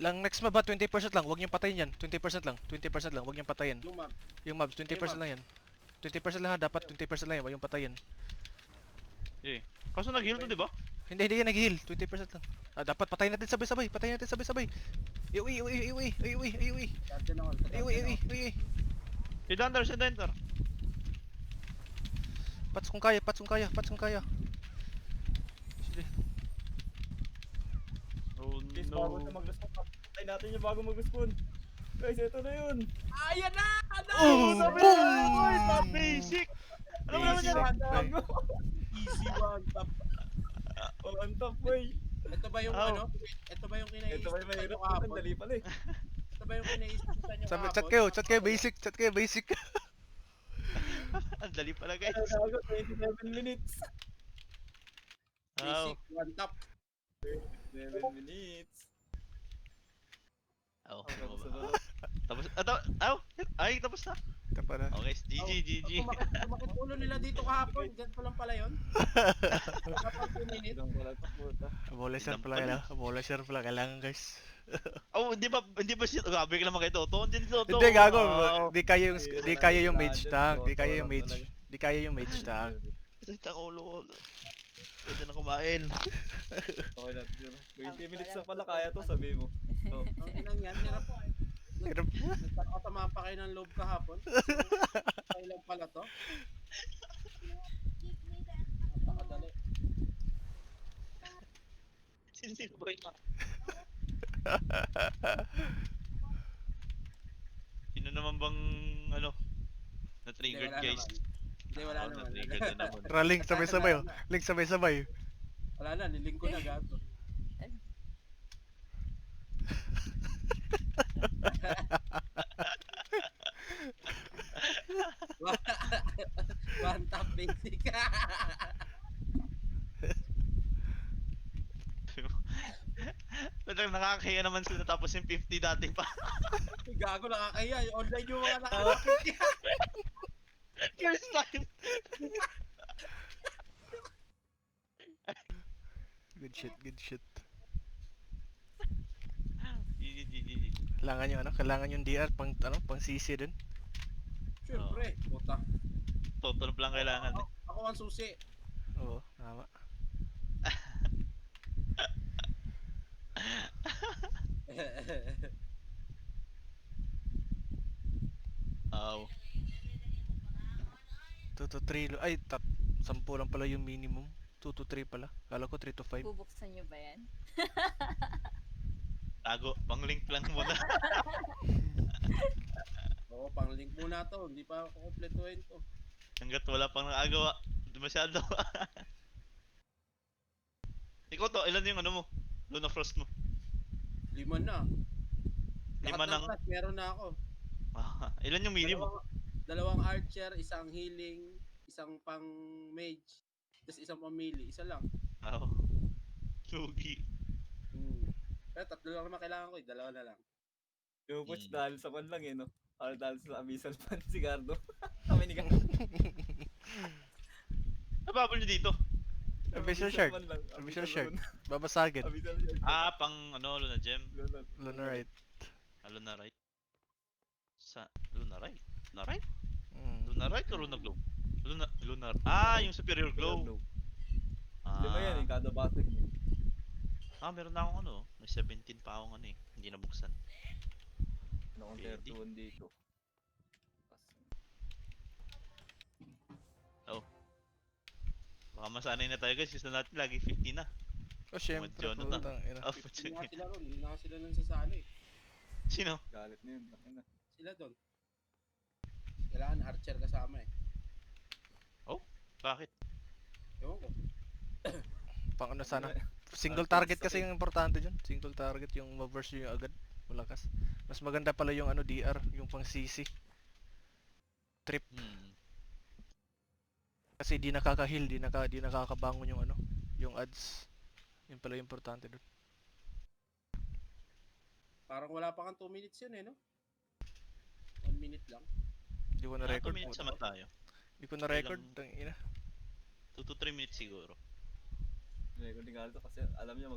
Lang next mob ba 20% lang, huwag niyong patayin yan. 20% lang, 20% lang, huwag niyong patayin. Yung map. Yung mobs 20% lang yan. 20% lang ha, dapat 20% lang yan, huwag yung patayin. Eh. Kaso nag-heal to, di ba? Hindi yan nag-heal, 20% lang. Ah, dapat patayin natin sabay-sabay, patayin natin sabay-sabay. Iwi. Guardian ako. Iwi. Si Dunder, si Dunder. Pats kung kaya. Sige. Oh Guys, bago na no. mag-respawn. Patay natin yung bago mag-respawn. Guys, ito na yun. Ayan na! Oh, Sabi boom! na, oy, top basic. Alam mo naman Basic. yan. Easy one tap. Oh, ang top, boy. Ito ba yung Ow. ano? Ito ba yung Ito kinaisip ba yung mahirap? nyo kahapon? Ang dali pala eh. Ito ba yung kinaisip nyo Sabi, kahapon? chat kayo basic. Ang dali pala, guys. Ano ako, 27 minutes. Oh. Basic one tap. 7 minutes. Oh, Tapos tapos na. Ito pa na. Okay, GG. Kumakit ulo nila dito kahapon. Ganito lang pala yun. Kapag 2 minutes. Ilang wala to puta. Abolisher pala yan ha. Abolisher pala, kailangan guys. Oh, hindi ba siya gabi ka naman kay Toto? Hindi si Toto. Hindi gago, Oh. di kaya yung mage tank, di kaya yung mage tank. Ang ulo ko. Pwede na kumain. Okay na. 20 minutes na pala kaya to, sabi mo. Oh. Ang inang yan. Hirap. Hirap. Nagkakatamaan pa kayo ng loob kahapon. Kaya lang pala to. Napakadali. Sino ba yun? Sino naman bang na-triggered, Hindi, wala guys? naman. Hindi, wala naman. Na-triggered na naman. Tara, link sabay-sabay oh. Link sabay-sabay. Wala na, niling ko na gato. One tap basic. Pero nakakahiya naman sila tapos yung 50 dati pa. Gago, nakakaya. Online yung mga nakakapit. First time! Good shit. GG. Kailangan yung DR pang CC din. Siyempre, puta. Total lang kailangan eh. Ako ang susi. Oo, tama. Aw. 2 to 3 ay 10 lang pala yung minimum. 2 to 3 pala. Kala ko 3 to 5. Bubuksan nyo ba yan? Tago, pang link lang muna. Oo, pang-link muna to. Hindi pa ako kompletuhin to. Hanggat wala pang nakagawa. Hindi masyado. Ikaw to, ilan yung ano mo? Luna Frost mo? 5 na. Lima Lahat ng ng- class, meron na ako. Ilan yung mini mo? Dalawang archer, isang healing, isang pang mage, tapos isang pang melee. Isa lang. Oo. Sugi. Pero 3 lang naman kailangan ko, dalawa na lang. Yung push dahil sa pan lang eh, no? Para dahil sa abyssal pan si Gardo. Kami ni Gardo. Nababol nyo dito? Abyssal Shard. Abyssal Shard. Babasagin. Abyssal Shard. Pang Luna Gem. Lunarite. Luna Right. Sa Luna Right? Luna Right? Mm. Luna Right o Luna Glow? Lunar. yung Superior Glow. Lima yan eh, kada battle. Meron na akong may 17 pa akong hindi nabuksan. Ano kung Pwede. 31 dito. Baka masanay na tayo guys, gusto natin lagi 50 na. Oh, syempre. Jonathan. Putang ina. Hindi nga sila ron, hindi na sila nun sasali. Sino? Galit na yun. Laki na. Sila doon. Kailangan archer kasama eh. Bakit? Ewan ko. Pang ano sana. Single target kasi yung importante dyan. Single target yung ma-verse yung agad. Malakas. Mas maganda pala yung DR, yung pang CC. Trip. Kasi di nakaka-heal, di nakakabangon yung yung ads. Yun pala yung importante doon. Parang wala pa kang 2 minutes yun eh, no? 1 minute lang. Di ko na 2 record. minutes naman tayo. Di ko na record. Ilang- Tang ina. 2 to 3 minutes siguro. Record ni Gardo kasi alam niya